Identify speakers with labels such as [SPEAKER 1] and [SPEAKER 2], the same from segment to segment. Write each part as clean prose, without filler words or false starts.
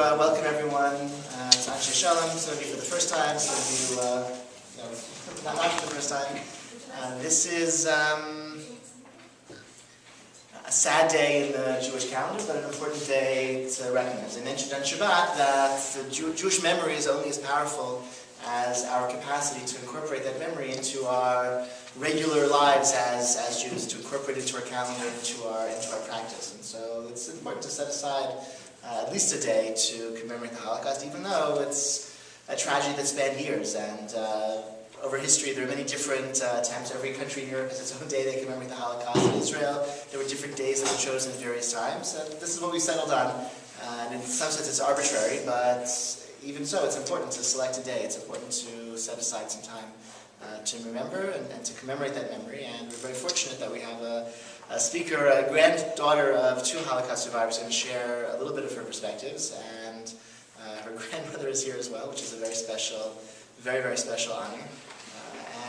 [SPEAKER 1] welcome everyone to Anshe Shalom. Some of you for the first time, some of you not for the first time. This is a sad day in the Jewish calendar, but an important day to recognize. I mentioned on Shabbat that the Jewish memory is only as powerful as our capacity to incorporate that memory into our regular lives as Jews, to incorporate it into our calendar, into our practice. And so it's important to set aside at least a day to commemorate the Holocaust, even though it's a tragedy that spanned years. And over history, there are many different attempts. Every country in Europe has its own day they commemorate the Holocaust. In Israel, there were different days that were chosen at various times. And this is what we settled on. And in some sense, it's arbitrary, but even so, it's important to select a day. It's important to set aside some time to remember and to commemorate that memory. And we're very fortunate that we have a speaker, a granddaughter of two Holocaust survivors, going to share a little bit of her perspectives. And her grandmother is here as well, which is a very special, very, very special honor.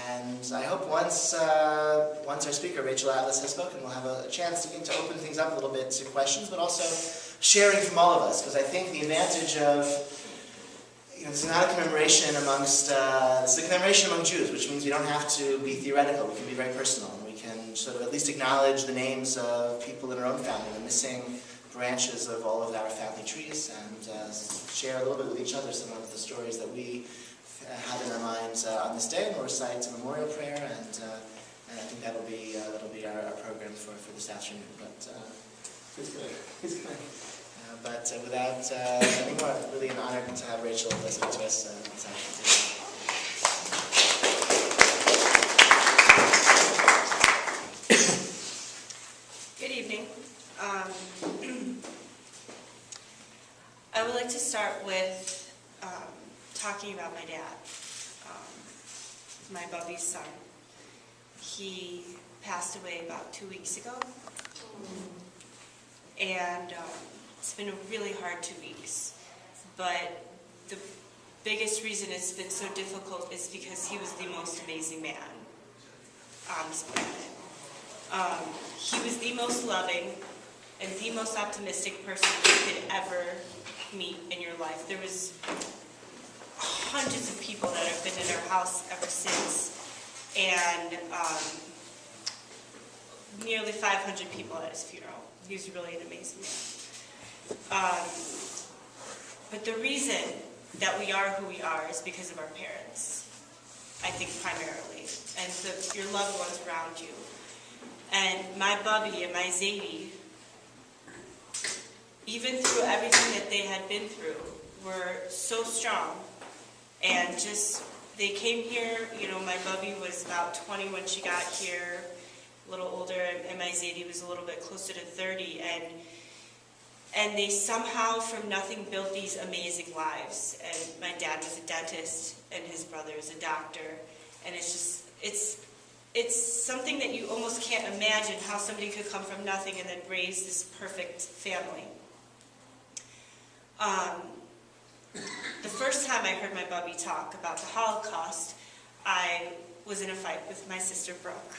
[SPEAKER 1] And I hope once our speaker, Rachel Atlas, has spoken, we'll have a chance to open things up a little bit to questions, but also sharing from all of us. Because I think the advantage of this is not a commemoration amongst, it's a commemoration among Jews, which means we don't have to be theoretical. We can be very personal. And we can sort of at least acknowledge the names of people in our own family, the missing branches of all of our family trees, and share a little bit with each other some of the stories that we have in our minds on this day. And we'll recite a memorial prayer, and I think that'll be our program for this afternoon. But who's good? But without any more, really an honor to have Rachel listen to us this afternoon.
[SPEAKER 2] Good evening. I would like to start with talking about my dad, my Bubby's son. He passed away about 2 weeks ago, and it's been a really hard 2 weeks, but the biggest reason it's been so difficult is because he was the most amazing man on this planet. He was the most loving and the most optimistic person you could ever meet in your life. There was hundreds of people that have been in our house ever since, and nearly 500 people at his funeral. He was really an amazing man. But the reason that we are who we are is because of our parents, I think primarily, and your loved ones around you. And my Bubby and my Zadie, even through everything that they had been through, were so strong. And they came here, my Bubby was about 20 when she got here, a little older, and my Zadie was a little bit closer to 30, and they somehow, from nothing, built these amazing lives. And my dad was a dentist, and his brother is a doctor. And it's something that you almost can't imagine, how somebody could come from nothing and then raise this perfect family. The first time I heard my Bubby talk about the Holocaust, I was in a fight with my sister Brooke.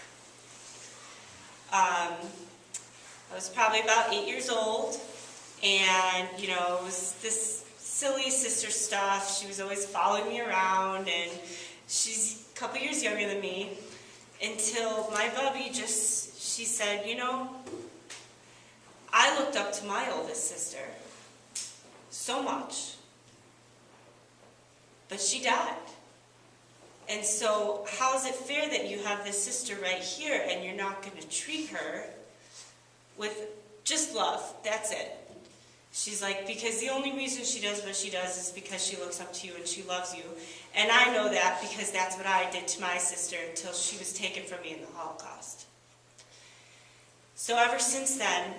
[SPEAKER 2] I was probably about 8 years old. And, it was this silly sister stuff. She was always following me around, and she's a couple years younger than me, until my Bubby she said, I looked up to my oldest sister so much, but she died. And so how is it fair that you have this sister right here and you're not going to treat her with just love? That's it. She's like, because the only reason she does what she does is because she looks up to you and she loves you. And I know that because that's what I did to my sister until she was taken from me in the Holocaust. So ever since then,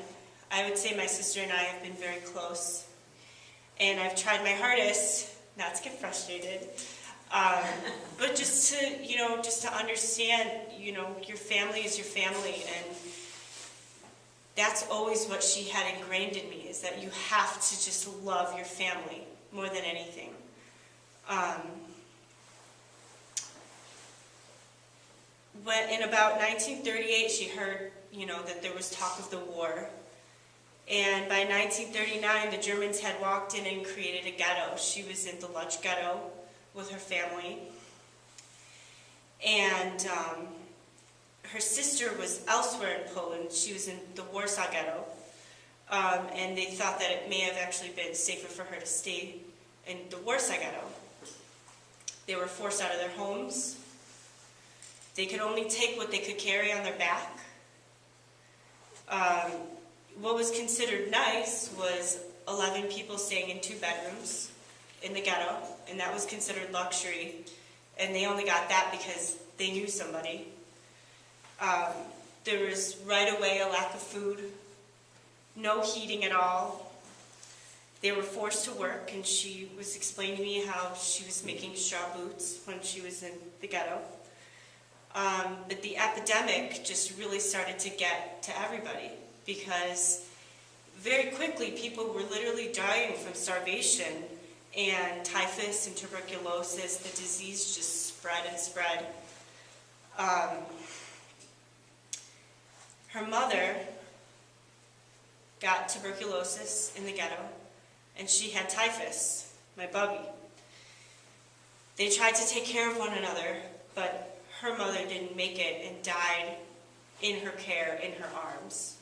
[SPEAKER 2] I would say my sister and I have been very close. And I've tried my hardest not to get frustrated, but just to understand, your family is your family, and that's always what she had ingrained in me, is that you have to just love your family more than anything. When in about 1938, she heard, that there was talk of the war, And by 1939, the Germans had walked in and created a ghetto. She was in the Lodz ghetto with her family. And her sister was elsewhere in Poland. She was in the Warsaw ghetto. And they thought that it may have actually been safer for her to stay in the Warsaw ghetto. They were forced out of their homes. They could only take what they could carry on their back. What was considered nice was 11 people staying in 2 bedrooms in the ghetto, and that was considered luxury. And they only got that because they knew somebody. There was right away a lack of food, no heating at all. They were forced to work, and she was explaining to me how she was making straw boots when she was in the ghetto. But the epidemic just really started to get to everybody, because very quickly people were literally dying from starvation, and typhus and tuberculosis, the disease just spread and spread. Her mother got tuberculosis in the ghetto, and she had typhus, my bubby. They tried to take care of one another, but her mother didn't make it and died in her care, in her arms,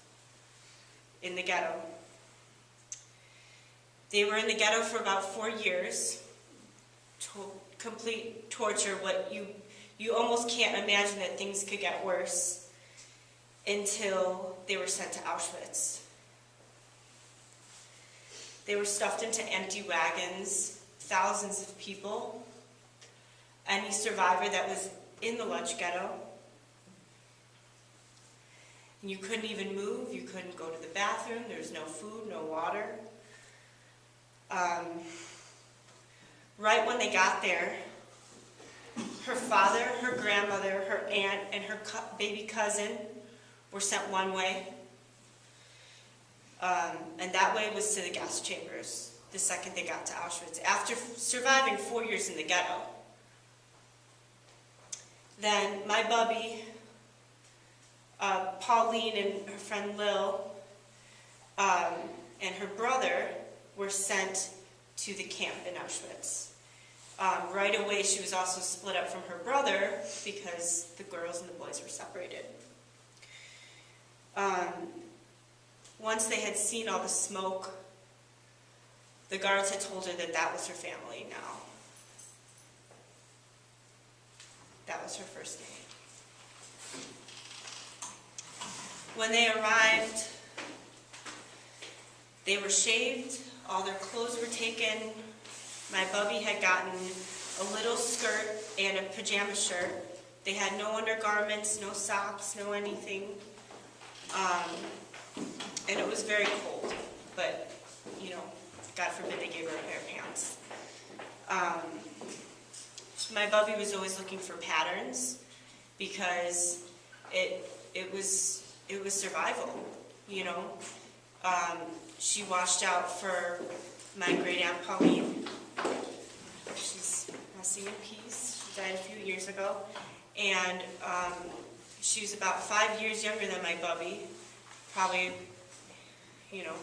[SPEAKER 2] in the ghetto. They were in the ghetto for about 4 years, complete torture. What you almost can't imagine that things could get worse, until they were sent to Auschwitz. They were stuffed into empty wagons, thousands of people. Any survivor that was in the Lodz ghetto. And you couldn't even move, you couldn't go to the bathroom, there was no food, no water. Right when they got there, her father, her grandmother, her aunt, and her baby cousin were sent one way. And that way was to the gas chambers the second they got to Auschwitz, after surviving 4 years in the ghetto. Then my bubby, Pauline and her friend Lil, and her brother were sent to the camp in Auschwitz. Right away she was also split up from her brother because the girls and the boys were separated. Once they had seen all the smoke, the guards had told her that that was her family now. That was her first day. When they arrived, they were shaved, all their clothes were taken. My bubby had gotten a little skirt and a pajama shirt. They had no undergarments, no socks, no anything. And it was very cold, but, you know, God forbid they gave her a pair of pants. My bubby was always looking for patterns because it was survival, you know. She watched out for my great aunt Pauline. She's resting in peace. She died a few years ago, and she was about 5 years younger than my bubby, probably, you know,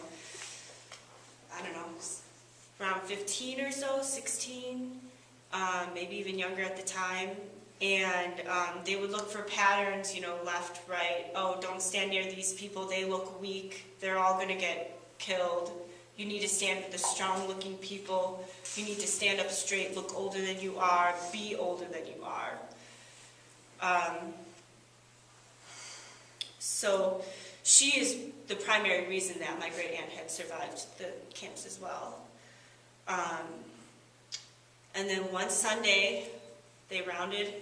[SPEAKER 2] I don't know, around 15 or so, 16, maybe even younger at the time. And they would look for patterns, you know, left, right. Oh, don't stand near these people. They look weak. They're all going to get killed. You need to stand with the strong-looking people. You need to stand up straight, look older than you are, be older than you are. So she is the primary reason that my great aunt had survived the camps as well. And then one Sunday, they rounded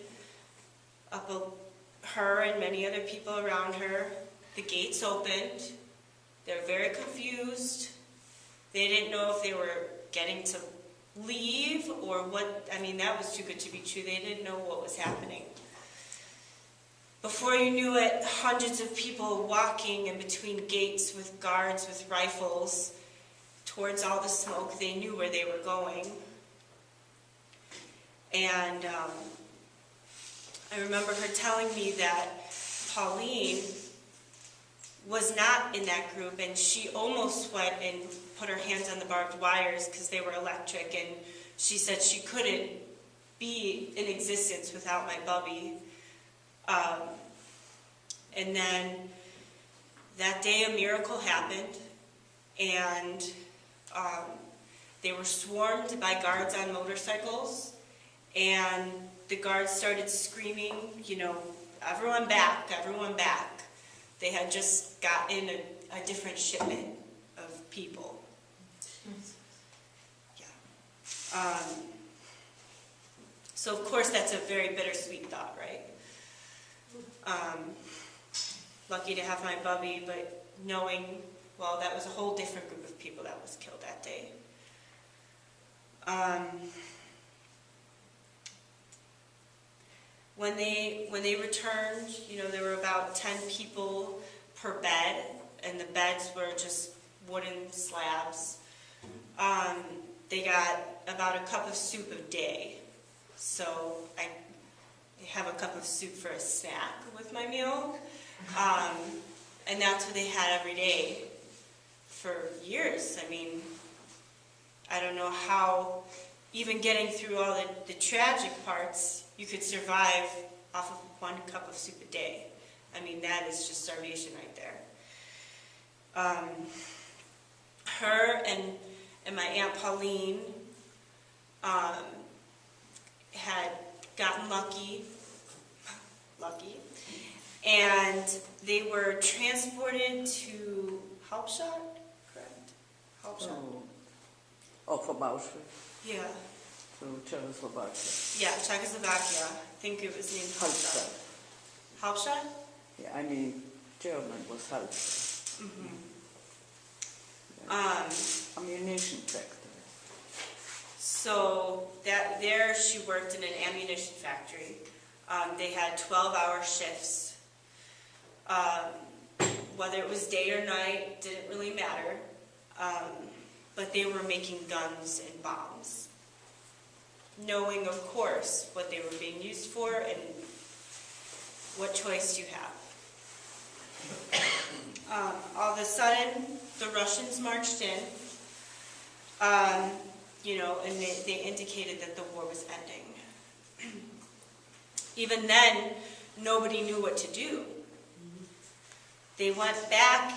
[SPEAKER 2] up her and many other people around her. The gates opened. They were very confused. They didn't know if they were getting to leave or what. I mean, that was too good to be true. They didn't know what was happening. Before you knew it, hundreds of people walking in between gates with guards with rifles towards all the smoke. They knew where they were going. And I remember her telling me that Pauline was not in that group, and she almost went and put her hands on the barbed wires because they were electric, and she said she couldn't be in existence without my bubby. And then that day a miracle happened, and they were swarmed by guards on motorcycles, and the guards started screaming, you know, everyone back, everyone back. They had just gotten a different shipment of people. Yeah. So of course that's a very bittersweet thought, right? Lucky to have my bubby, but knowing, well, that was a whole different group of people that was killed that day. When they returned, you know, there were about 10 people per bed, and the beds were just wooden slabs. They got about a cup of soup a day. So I have a cup of soup for a snack with my meal. And that's what they had every day for years. I mean, I don't know how, even getting through all the tragic parts, you could survive off of 1 cup of soup a day. I mean, that is just starvation right there. Her and my Aunt Pauline had gotten lucky, and they were transported to Hashoah, correct? Hashoah.
[SPEAKER 3] From Auschwitz
[SPEAKER 2] Yeah.
[SPEAKER 3] to Czechoslovakia.
[SPEAKER 2] Yeah, Czechoslovakia. I think it was named Hashoah. Hashoah?
[SPEAKER 3] Yeah, I mean, German was Halbstadt.
[SPEAKER 2] Mm-hmm.
[SPEAKER 3] Ammunition factory.
[SPEAKER 2] So there she worked in an ammunition factory. They had 12-hour shifts. Whether it was day or night didn't really matter. But they were making guns and bombs, knowing, of course, what they were being used for and what choice you have. All of a sudden, the Russians marched in, you know, and they indicated that the war was ending. Even then, nobody knew what to do. They went back,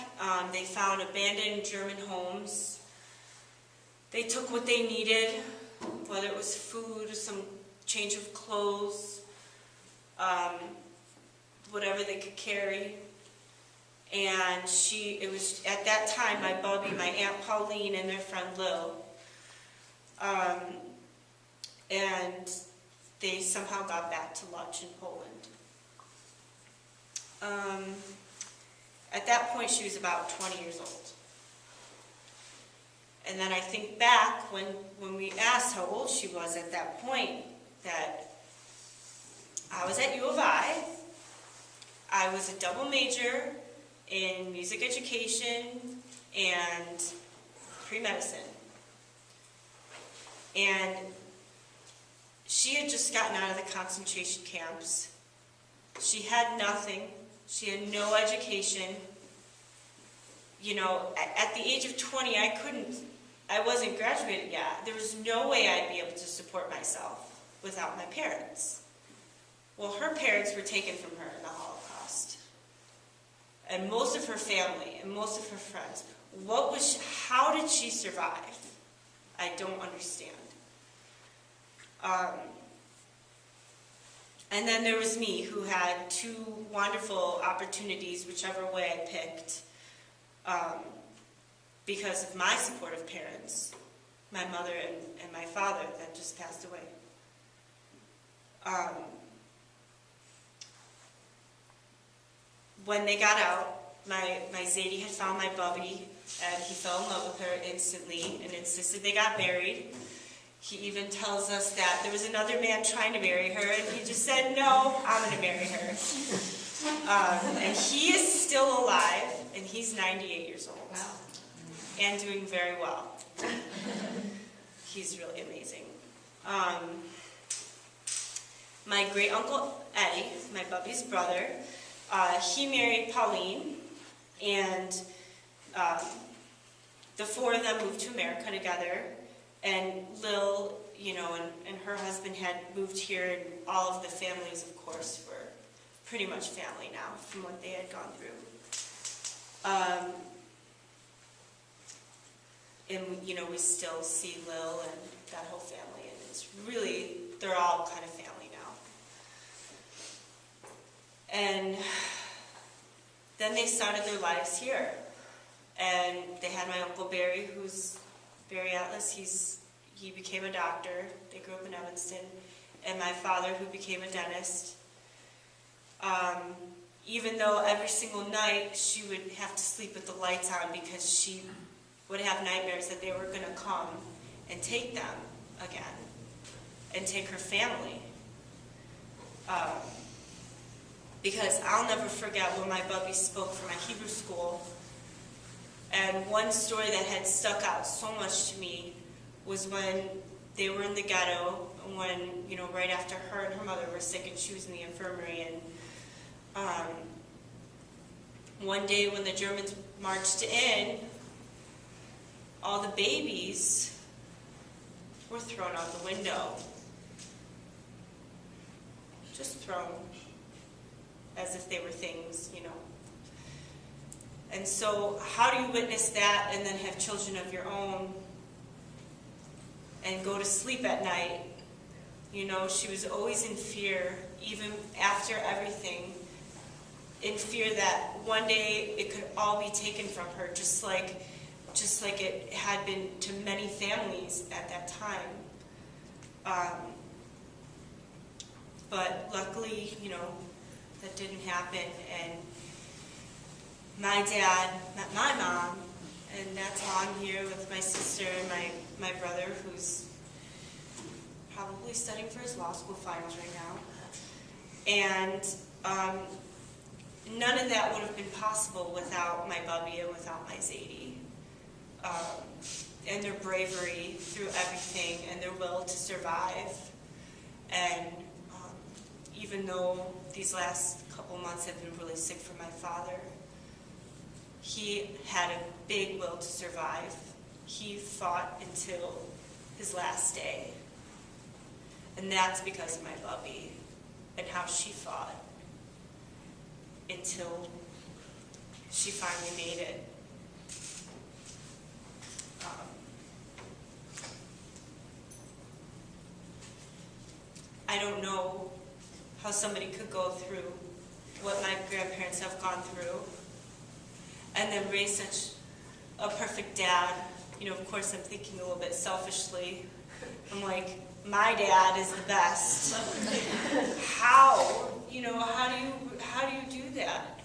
[SPEAKER 2] they found abandoned German homes. They took what they needed, whether it was food, some change of clothes, whatever they could carry. And it was at that time, my bubby, my Aunt Pauline, and their friend Lil. And they somehow got back to lunch in Poland. At that point, she was about 20 years old. And then I think back when we asked how old she was at that point, that I was at U of I was a double major in music education and pre-medicine. And she had just gotten out of the concentration camps. She had nothing. She had no education. You know, at the age of 20, I wasn't graduated yet. There was no way I'd be able to support myself without my parents. Well, her parents were taken from her in the Holocaust. And most of her family and most of her friends. How did she survive? I don't understand. And then there was me, who had 2 wonderful opportunities, whichever way I picked, because of my supportive parents, my mother and my father that just passed away. When they got out, my Zadie had found my bubby, and he fell in love with her instantly and insisted they got married. He even tells us that there was another man trying to marry her, and he just said, no, I'm going to marry her. And he is still alive, and he's 98 years old. Wow. And doing very well. He's really amazing. My great-uncle Eddie, my bubby's brother, he married Pauline, And the four of them moved to America together, and Lil, you know, and her husband had moved here, and all of the families, of course, were pretty much family now from what they had gone through. And, you know, we still see Lil and that whole family, and it's really, they're all kind of family now. And then they started their lives here. And they had my Uncle Barry, who's Barry Atlas. He became a doctor. They grew up in Evanston. And my father, who became a dentist. Even though every single night she would have to sleep with the lights on because she would have nightmares that they were going to come and take them again and take her family. Because I'll never forget when my bubby spoke for my Hebrew school. And one story that had stuck out so much to me was when they were in the ghetto, and when, you know, right after her and her mother were sick and she was in the infirmary. And one day when the Germans marched in, all the babies were thrown out the window. Just thrown as if they were things, you know. And so how do you witness that and then have children of your own and go to sleep at night? You know, she was always in fear, even after everything, in fear that one day it could all be taken from her, just like it had been to many families at that time. But luckily, you know, that didn't happen, and my dad met my mom, and that's how I'm here with my sister and my brother, who's probably studying for his law school finals right now. And none of that would have been possible without my bubby and without my Zadie. And their bravery through everything, and their will to survive. And even though these last couple months have been really sick for my father, he had a big will to survive. He fought until his last day. And that's because of my bubby and how she fought until she finally made it. I don't know how somebody could go through what my grandparents have gone through and then raise such a perfect dad. You know, of course I'm thinking a little bit selfishly. I'm like, my dad is the best. How? You know, how do you do that?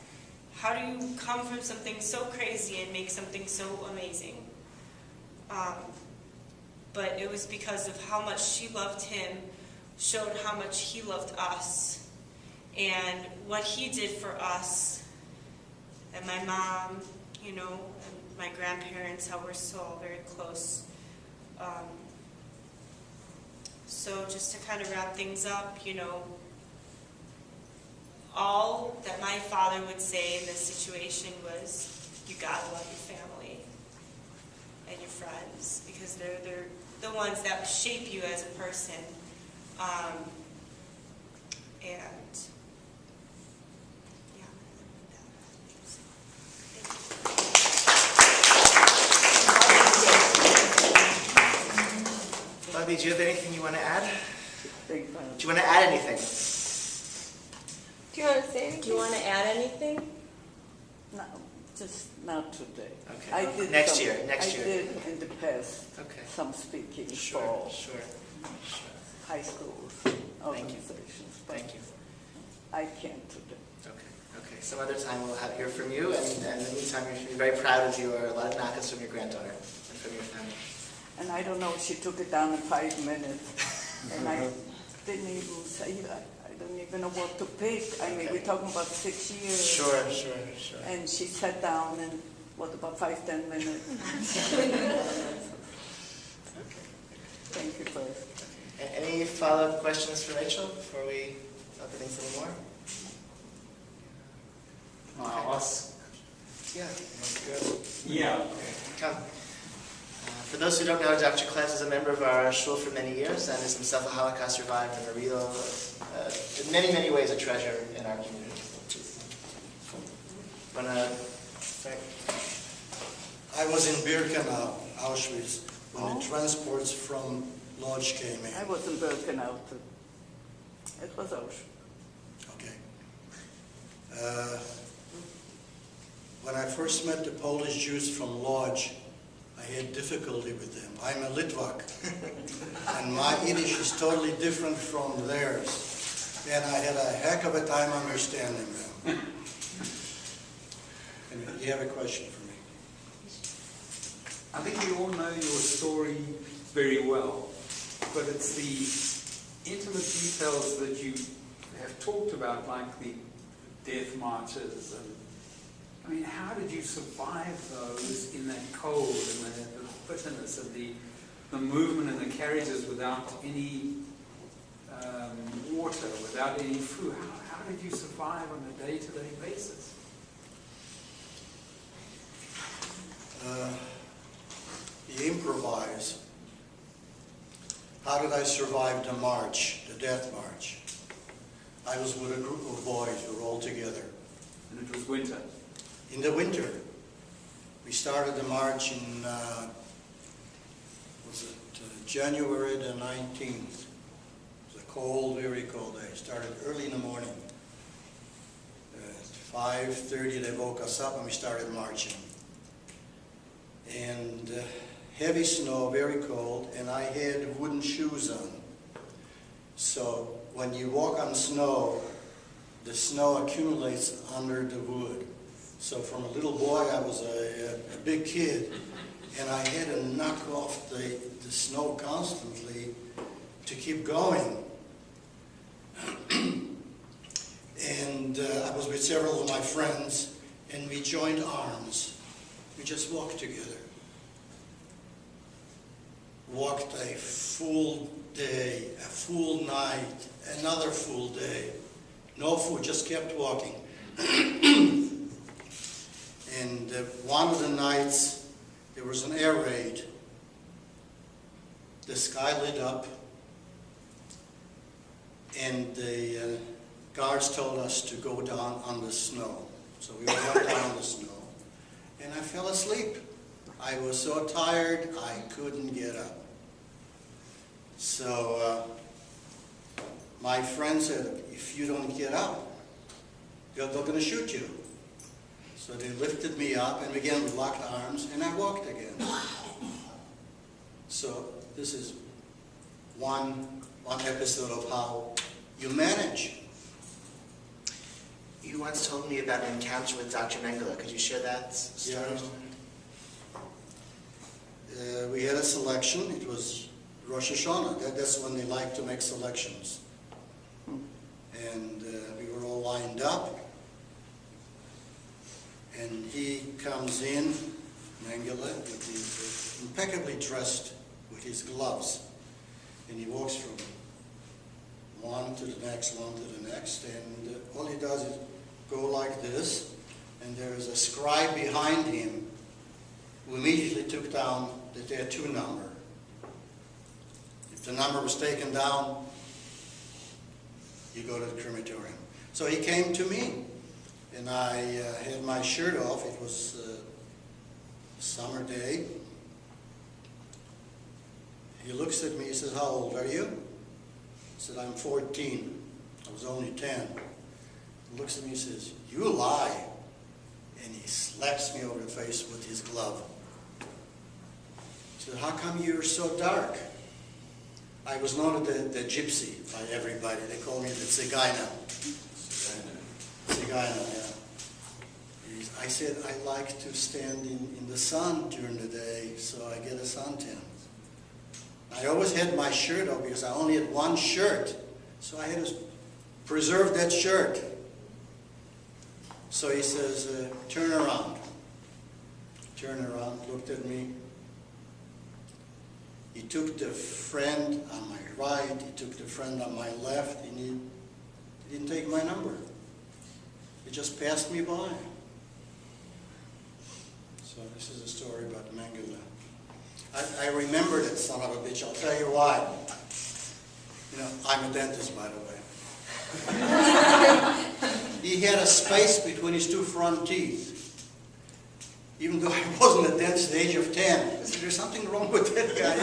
[SPEAKER 2] How do you come from something so crazy and make something so amazing? But it was because of how much she loved him, showed how much he loved us, and what he did for us, and my mom, you know, and my grandparents, how we're so all very close. So just to kind of wrap things up, you know, all that my father would say in this situation was, you gotta love your family and your friends, because they're the ones that shape you as a person. And yeah,
[SPEAKER 1] Bobby, do you have anything you want to add?
[SPEAKER 3] Big fan.
[SPEAKER 1] Do you want to add anything?
[SPEAKER 4] Do you want to say anything?
[SPEAKER 5] Do you want to add anything?
[SPEAKER 3] No, just not today.
[SPEAKER 1] Okay.
[SPEAKER 3] I did
[SPEAKER 1] Next year.
[SPEAKER 3] I did in the past some speaking for
[SPEAKER 1] Sure.
[SPEAKER 3] high schools, organizations. But
[SPEAKER 1] Thank you.
[SPEAKER 3] I can't today.
[SPEAKER 1] Okay. Some other time we'll hear from you, and in the meantime, you should be very proud of a lot of nakas from your granddaughter and from your family.
[SPEAKER 3] And I don't know, she took it down in 5 minutes, and I didn't even say that. I don't even know what to pick. I mean, we're talking about 6 years.
[SPEAKER 1] Sure.
[SPEAKER 3] And she sat down in, about 5-10 minutes. Thank you first.
[SPEAKER 1] Any follow-up questions for Rachel before we open things a little more?
[SPEAKER 6] I'll ask
[SPEAKER 1] Yeah.
[SPEAKER 5] Yeah.
[SPEAKER 1] Come. For those who don't know, Dr. Klev is a member of our shul for many years and is himself a Holocaust survivor and a real, in many, many ways, a treasure in our community.
[SPEAKER 6] I was in Birkenau, Auschwitz, when the transports from Lodz came in.
[SPEAKER 3] I was in Birkenau too. It was Auschwitz.
[SPEAKER 6] Okay. When I first met the Polish Jews from Lodz, I had difficulty with them. I'm a Litvak, and my Yiddish is totally different from theirs. And I had a heck of a time understanding them. And you have a question for me?
[SPEAKER 5] I think we all know your story very well, but it's the intimate details that you have talked about, like the death marches, and I mean, how did you survive those in that cold and the bitterness of the movement in the carriages without any water, without any food? How did you survive on a day-to-day basis?
[SPEAKER 6] You improvise. How did I survive the march, the death march? I was with a group of boys who were all together.
[SPEAKER 5] And it was winter.
[SPEAKER 6] In the winter, we started the march in, January the 19th. It was a cold, very cold day. Started early in the morning. At 5:30 they woke us up and we started marching. And heavy snow, very cold, and I had wooden shoes on. So when you walk on snow, the snow accumulates under the wood. So from a little boy, I was a big kid, and I had to knock off the snow constantly to keep going. And I was with several of my friends, and we joined arms. We just walked together. Walked a full day, a full night, another full day. No food, just kept walking. And one of the nights, there was an air raid. The sky lit up, and the guards told us to go down on the snow. So we went down on the snow, and I fell asleep. I was so tired, I couldn't get up. So my friend said, if you don't get up, they're going to shoot you. So they lifted me up, and again we locked arms, and I walked again. So this is one episode of how you manage.
[SPEAKER 1] You once told me about an encounter with Dr. Mengele. Could you share that story?
[SPEAKER 6] Yeah. We had a selection. It was Rosh Hashanah. That's when they like to make selections. And we were all lined up. And he comes in, Mengele, impeccably dressed with his gloves. And he walks from one to the next, one to the next. And all he does is go like this. And there is a scribe behind him who immediately took down the tattoo number. If the number was taken down, you go to the crematorium. So he came to me, and I had my shirt off. It was a summer day. He looks at me, he says, how old are you? I said, I'm 14. I was only 10. He looks at me and says, you lie. And he slaps me over the face with his glove. He said, how come you're so dark? I was known as the gypsy by everybody. They called me the Tzigana. Tzigana, yeah. I said, I like to stand in the sun during the day, so I get a suntan. I always had my shirt off because I only had one shirt, so I had to preserve that shirt. So he says, turn around. Turned around, looked at me. He took the friend on my right, he took the friend on my left, and he didn't take my number. He just passed me by. So this is a story about Mengele. I remember that son of a bitch. I'll tell you why. You know, I'm a dentist, by the way. He had a space between his two front teeth. Even though I wasn't a dentist at the age of 10. I said, there's something wrong with that guy.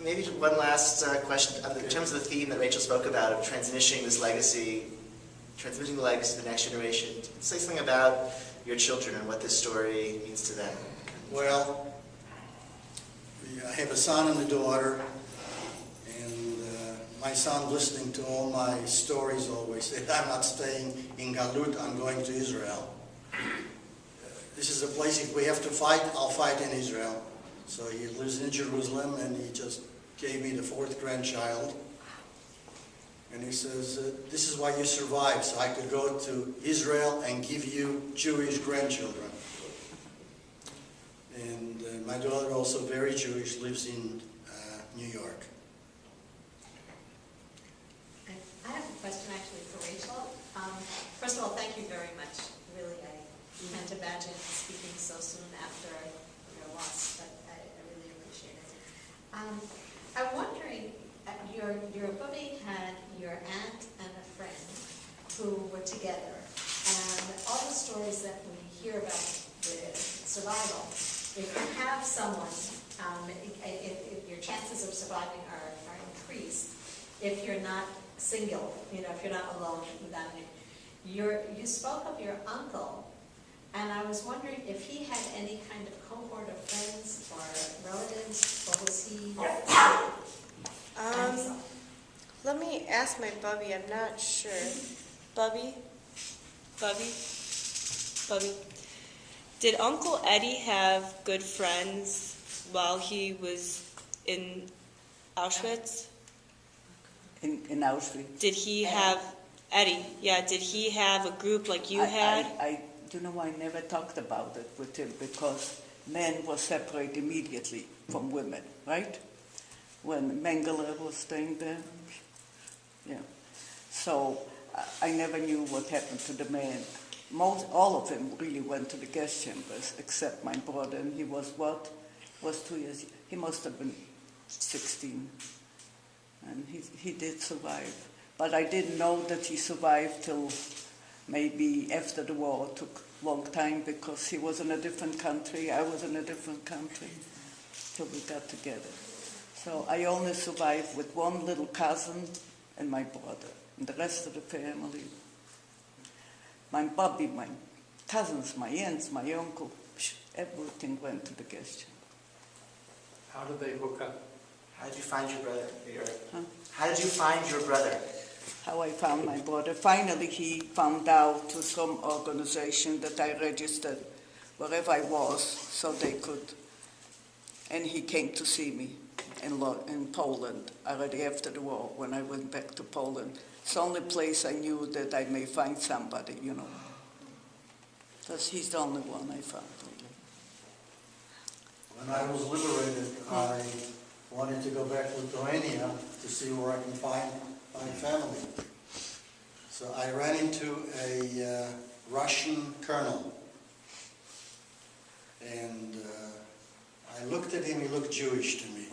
[SPEAKER 1] Maybe one last question. In terms of the theme that Rachel spoke about of transmitting the legacy to the next generation, say something about your children and what this story means to them.
[SPEAKER 6] Well, I have a son and a daughter, and my son, listening to all my stories, always said, I'm not staying in Galut, I'm going to Israel. This is a place, if we have to fight, I'll fight in Israel. So he lives in Jerusalem, and he just gave me the 4th grandchild. And he says, this is why you survived, so I could go to Israel and give you Jewish grandchildren. And my daughter, also very Jewish, lives in New York.
[SPEAKER 7] I have a question actually for Rachel. First of all, thank you very much. Really, I can't imagine speaking so soon after your loss, but I really appreciate it. I'm wondering, your Bubby had your aunt and a friend who were together, and all the stories that we hear about the survival, if you have someone, your chances of surviving are increased if you're not single, if you're not alone without any. You spoke of your uncle, and I was wondering if he had any kind of cohort of friends or relatives, or was he?
[SPEAKER 4] Let me ask my Bubby, I'm not sure. Bubby? Did Uncle Eddie have good friends while he was in Auschwitz?
[SPEAKER 3] In Auschwitz.
[SPEAKER 4] Did he have, Eddie, did he have a group like you had?
[SPEAKER 3] I never talked about it with him because men were separated immediately from women, right? When Mengele was staying there. Yeah. So I never knew what happened to the men. All of them really went to the gas chambers, except my brother, and he was 2 years, he must have been 16. And he did survive. But I didn't know that he survived till maybe after the war. It took a long time because he was in a different country, I was in a different country, till we got together. So I only survived with one little cousin and my brother, and the rest of the family. My Bobby, my cousins, my aunts, my uncle, everything went to the gas chamber.
[SPEAKER 5] How did they hook up?
[SPEAKER 1] How did you find your brother?
[SPEAKER 3] Huh?
[SPEAKER 1] How did you find your brother?
[SPEAKER 3] How I found my brother. Finally, he found out through some organization that I registered wherever I was, so they could. And he came to see me in Poland already after the war. When I went back to Poland, it's the only place I knew that I may find somebody, because he's the only one I found.
[SPEAKER 6] When I was liberated, I wanted to go back to Lithuania to see where I can find my family. So I ran into a Russian colonel, and I looked at him, he looked Jewish to me.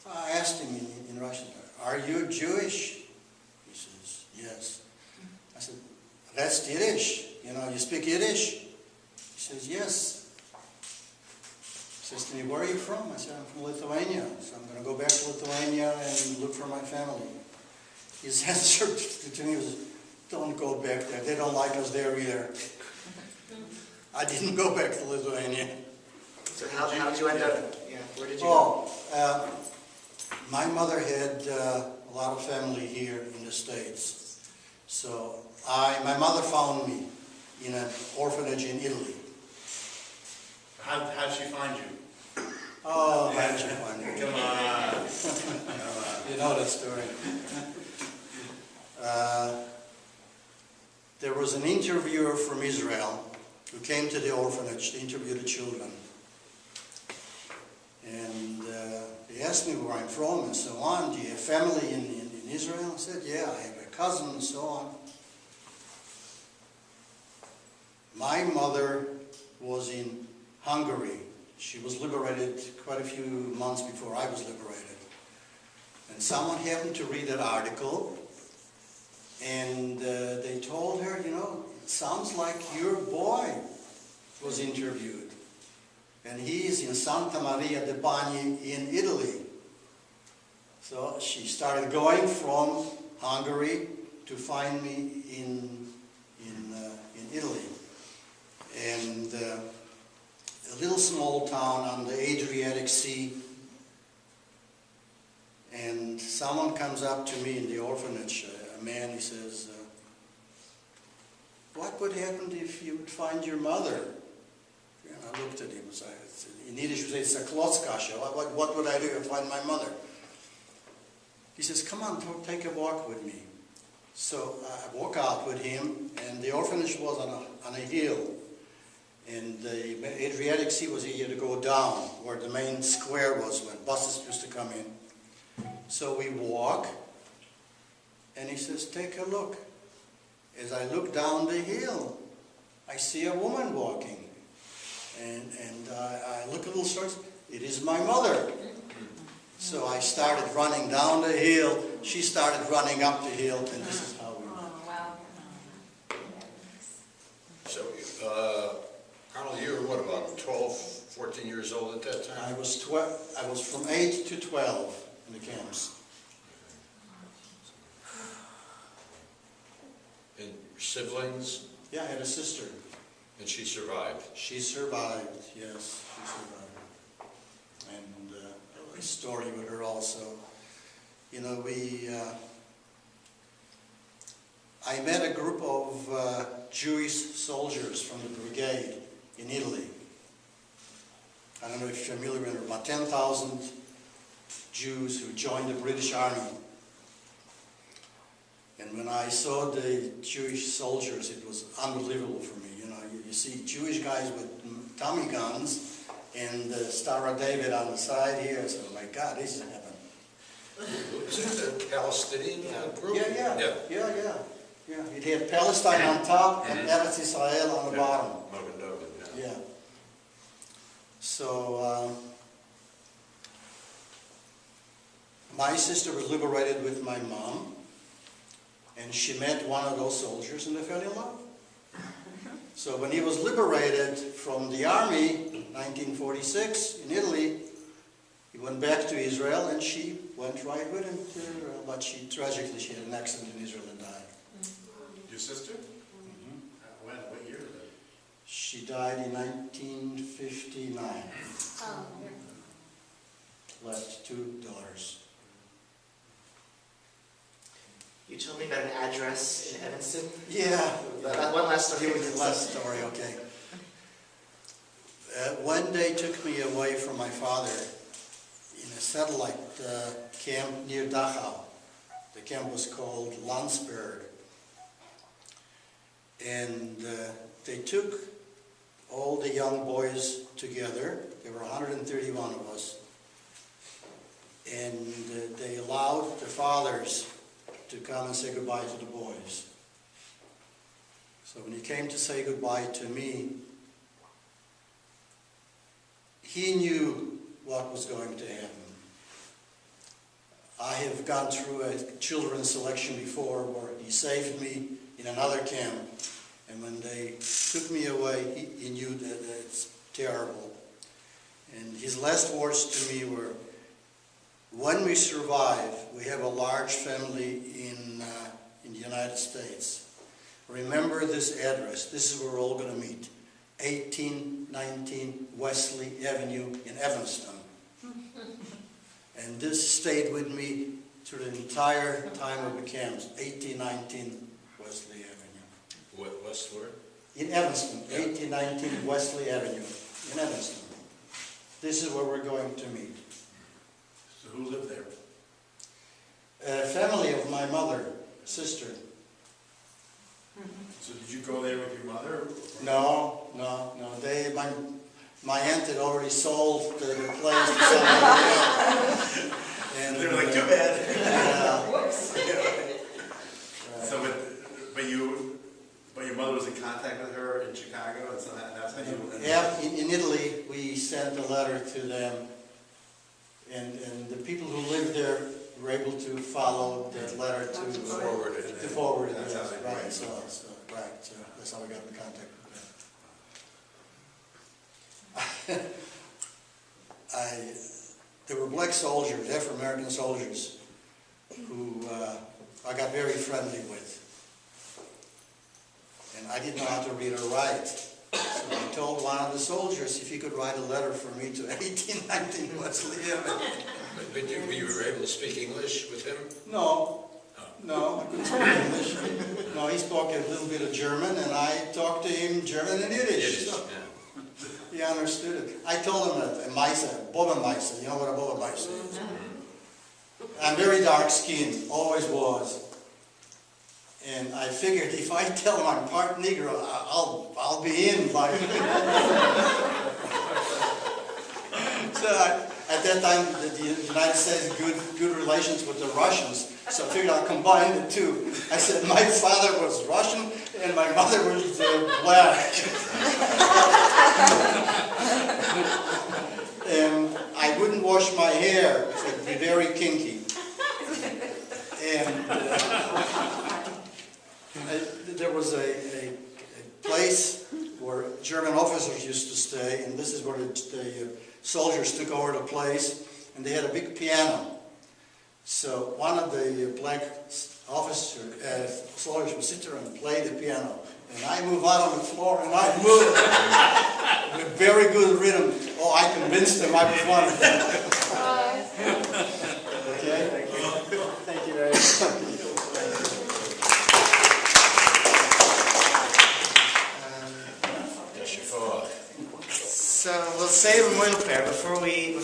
[SPEAKER 6] So I asked him in Russian, are you Jewish? He says, yes. I said, that's Yiddish, you speak Yiddish? He says, yes. He says to me, where are you from? I said, I'm from Lithuania, so I'm going to go back to Lithuania and look for my family. His answer to me was, don't go back there. They don't like us there either. I didn't go back to Lithuania.
[SPEAKER 1] So how did you end up? Yeah, where did you go?
[SPEAKER 6] My mother had a lot of family here in the States. So my mother found me in an orphanage in Italy.
[SPEAKER 8] How did she find you?
[SPEAKER 6] Oh, how did she find me?
[SPEAKER 8] Come on.
[SPEAKER 6] You know that story. There was an interviewer from Israel who came to the orphanage to interview the children. And he asked me where I'm from and so on. Do you have family in Israel? I said, yeah, I have a cousin and so on. My mother was in Hungary. She was liberated quite a few months before I was liberated. And someone happened to read that article, and they told her, you know, it sounds like your boy was interviewed. And he is in Santa Maria de Bagni in Italy. So she started going from Hungary to find me in Italy. And a little small town on the Adriatic Sea. And someone comes up to me in the orphanage, a man, he says, what would happen if you would find your mother? And I looked at him, in Yiddish we say, "Saklotzkasha." What would I do if I find my mother? He says, come on, take a walk with me. So I walk out with him, and the orphanage was on a hill. And the Adriatic Sea was here to go down, where the main square was when buses used to come in. So we walk, and he says, take a look. As I look down the hill, I see a woman walking. And I look a little short, it is my mother. So I started running down the hill, she started running up the hill, and this is how we met.
[SPEAKER 7] Wow.
[SPEAKER 8] So, Arnold, you were what, about 12, 14 years old at that time?
[SPEAKER 6] I was from 8 to 12 in the camps.
[SPEAKER 8] And siblings?
[SPEAKER 6] Yeah, I had a sister.
[SPEAKER 8] And she survived?
[SPEAKER 6] She survived, yes, she survived. And a story with her also. You know, I met a group of Jewish soldiers from the brigade in Italy. I don't know if you're familiar with it, about 10,000 Jews who joined the British Army. And when I saw the Jewish soldiers, it was unbelievable for me. You know, you see Jewish guys with Tommy guns and the Star of David on the side here. So, my God, this is heaven.
[SPEAKER 8] Is it the Palestinian group?
[SPEAKER 6] Yeah. It had Palestine on top and Eretz Israel on the bottom. Yeah. So, my sister was liberated with my mom, and she met one of those soldiers and they fell in love. So when he was liberated from the army, 1946, in Italy, he went back to Israel, and she went right with him to Israel, but tragically she had an accident in Israel and died.
[SPEAKER 8] Your sister?
[SPEAKER 6] Mm-hmm.
[SPEAKER 8] When? What year is that?
[SPEAKER 6] She died in 1959.
[SPEAKER 7] Oh,
[SPEAKER 6] Left 2 daughters.
[SPEAKER 1] You told me about an address in Evanston.
[SPEAKER 6] Yeah.
[SPEAKER 1] One last story.
[SPEAKER 6] Give me the last story, okay. When they took me away from my father in a satellite camp near Dachau, the camp was called Landsberg, and they took all the young boys together. There were 131 of us, and they allowed the fathers to come and say goodbye to the boys. So when he came to say goodbye to me, he knew what was going to happen. I have gone through a children's selection before where he saved me in another camp, and when they took me away, he knew that it's terrible. And his last words to me were, when we survive, we have a large family in the United States. Remember this address. This is where we're all going to meet. 1819 Wesley Avenue in Evanston. And this stayed with me through the entire time of the camps. 1819 Wesley Avenue.
[SPEAKER 8] West where?
[SPEAKER 6] In Evanston. 1819 Wesley Avenue in Evanston. This is where we're going to meet.
[SPEAKER 8] So who lived there?
[SPEAKER 6] A family of my mother, sister.
[SPEAKER 8] So did you go there with your mother?
[SPEAKER 6] No. My aunt had already sold the place to somebody else. And
[SPEAKER 8] They were like, too bad.
[SPEAKER 6] Yeah.
[SPEAKER 8] So, but
[SPEAKER 9] your mother was in contact with her in Chicago, and so that's how you...
[SPEAKER 6] Yeah, in Italy, we sent a letter to them, and the people who lived there were able to follow that letter to
[SPEAKER 8] Forward it.
[SPEAKER 6] To forward it,
[SPEAKER 9] That's
[SPEAKER 6] yes,
[SPEAKER 9] how they
[SPEAKER 6] right,
[SPEAKER 9] did it.
[SPEAKER 6] so that's how we got in contact with them. There were black soldiers, Afro-American soldiers, who I got very friendly with. And I didn't know how to read or write. So I told one of the soldiers if he could write a letter for me to 1819 Wesley Avenue.
[SPEAKER 8] But you were able to speak English with him?
[SPEAKER 6] No, I couldn't speak English. No, he spoke a little bit of German, and I talked to him German and Yiddish. So
[SPEAKER 8] yeah.
[SPEAKER 6] he understood it. I told him that a Meise, Bobenmeise, you know what a Bobenmeise is? I'm very dark-skinned, always was. And I figured if I tell him I'm part Negro, I'll be in. Like. So at that time, the United States had good relations with the Russians. So I figured I'd combine the two. I said my father was Russian and my mother was black. And I wouldn't wash my hair, so it'd be very kinky. And there was a place where German officers used to stay, and this is where the soldiers took over the place, and they had a big piano. So one of the black soldiers would sit there and play the piano, and I move out on the floor, and I move with very good rhythm. Oh, I convinced them I was one of them. Okay, thank you. Thank you very much.
[SPEAKER 1] So we'll say a memorial prayer. Before we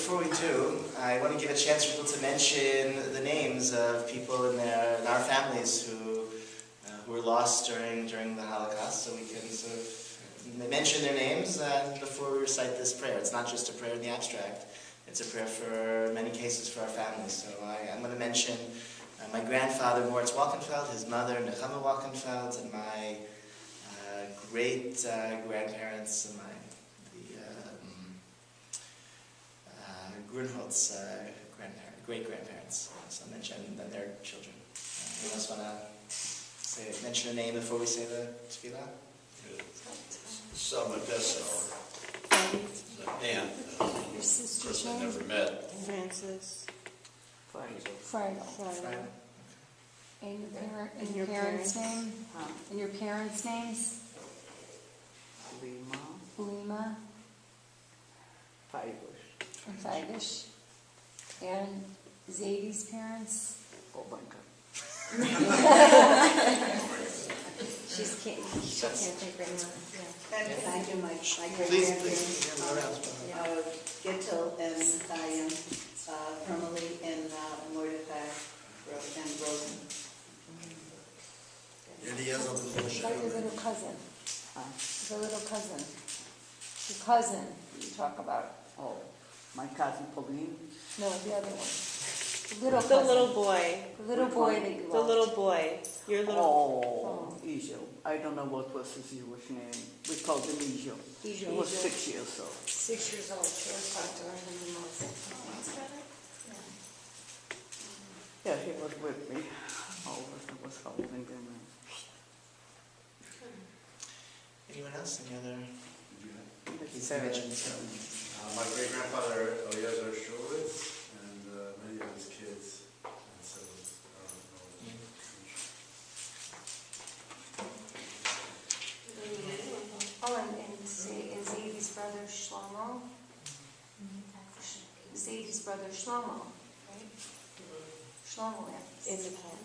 [SPEAKER 1] do, I want to give a chance for people to mention the names of people in our families who were lost during the Holocaust, so we can sort of mention their names before we recite this prayer. It's not just a prayer in the abstract; it's a prayer for many cases for our families. So I'm going to mention my grandfather Moritz Walkenfeld, his mother Nechama Walkenfeld, and my great grandparents and Grunholt's great-grandparents, so mention their children. Anyone else want to mention a name before we say the tefillah?
[SPEAKER 8] Selma Dessau. Aunt.
[SPEAKER 10] Your sister's
[SPEAKER 8] Of course, I
[SPEAKER 10] name?
[SPEAKER 8] never met.
[SPEAKER 10] Francis.
[SPEAKER 4] Friday.
[SPEAKER 10] And your parents' name? And your parents' names? Lima. And Feidish. And Zadie's parents? She can't think right now.
[SPEAKER 11] And I do my
[SPEAKER 1] Please.
[SPEAKER 11] Gittel and Chaim, Hermeli and Mordecai and Rosen.
[SPEAKER 10] What about your little cousin? Your little cousin. Your cousin you talk about.
[SPEAKER 3] Oh, my cousin Pauline.
[SPEAKER 10] No, the other one. The
[SPEAKER 4] little boy.
[SPEAKER 10] The little boy that you
[SPEAKER 4] The
[SPEAKER 10] loved.
[SPEAKER 4] little boy. Your little.
[SPEAKER 3] Ijo. I don't know what was his Jewish name. We called him Ijo. He was 6 years old.
[SPEAKER 10] 6 years old. She was talked to her when he was.
[SPEAKER 3] Yeah, he was with me. I was holding him.
[SPEAKER 1] Anyone else? Any other?
[SPEAKER 3] His
[SPEAKER 1] mention
[SPEAKER 3] parents.
[SPEAKER 1] some.
[SPEAKER 9] My great-grandfather Eliezer Shulitz and many of his kids. And so,
[SPEAKER 10] And Zadie's brother Shlomo. Zadie's brother Shlomo, right? Shlomo
[SPEAKER 4] In the pen.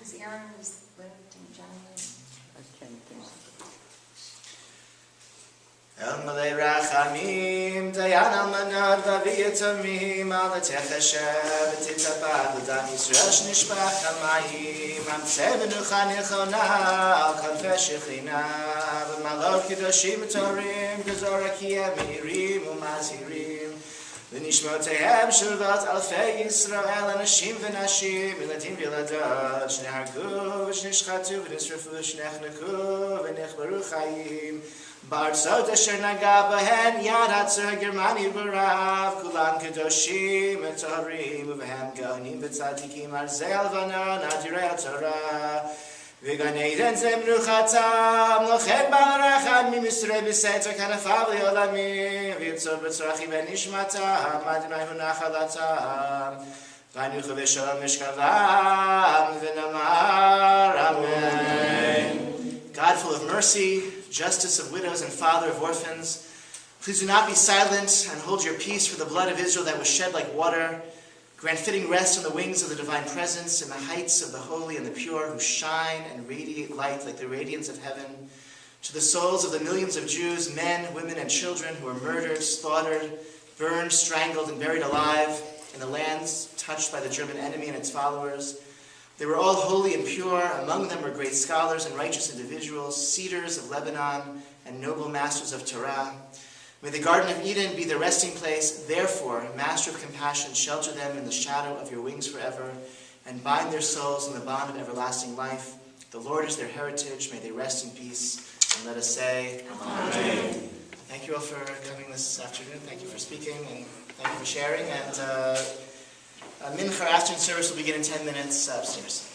[SPEAKER 10] because Aaron was lived and John lived.
[SPEAKER 3] I can't think.
[SPEAKER 1] El Malay Rachamim, Dayan Almanad, Vaviyatamim, Alatech Hashem, Titabad, L'dam Yisrael, Shnishbach Hamayim, Amtzeh V'nucha Nechona, Al Konfesh Shechina, V'malot Kedoshim Torim, Gezora Kiyem Mirim, Umazirim, ונשמותיהם של בת אלפי ישראל, אנשים ונשים, ילדים וילדות, שנהרגו ושנשחטו ונשרפו ושנחנקו ונחברו חיים, בארצות אשר נגע בהן יד הצור הגרמני ברב, כולם קדושים וטהורים, ובהם גאונים וצדיקים, ארזי הלבנון, אדירי התורה. וגן עדן זה מנוחתם, לכן בעל רחמים ישרה בסתר כנפיו לעולמים, ויצור בצרכים ונשמתם, אדוני הוא נחלתם, וינוחו בשלום משכבם, ונאמר אמן. God full of mercy, justice of widows and father of orphans, please do not be silent and hold your peace for the blood of Israel that was shed like water. Grant fitting rest on the wings of the divine presence in the heights of the holy and the pure who shine and radiate light like the radiance of heaven. To the souls of the millions of Jews, men, women, and children who were murdered, slaughtered, burned, strangled, and buried alive in the lands touched by the German enemy and its followers. They were all holy and pure. Among them were great scholars and righteous individuals, cedars of Lebanon, and noble masters of Torah. May the Garden of Eden be their resting place. Therefore, Master of compassion, shelter them in the shadow of your wings forever, and bind their souls in the bond of everlasting life. The Lord is their heritage. May they rest in peace. And let us say, Amen. Thank you all for coming this afternoon. Thank you for speaking, and thank you for sharing. And Mincha afternoon service will begin in 10 minutes upstairs.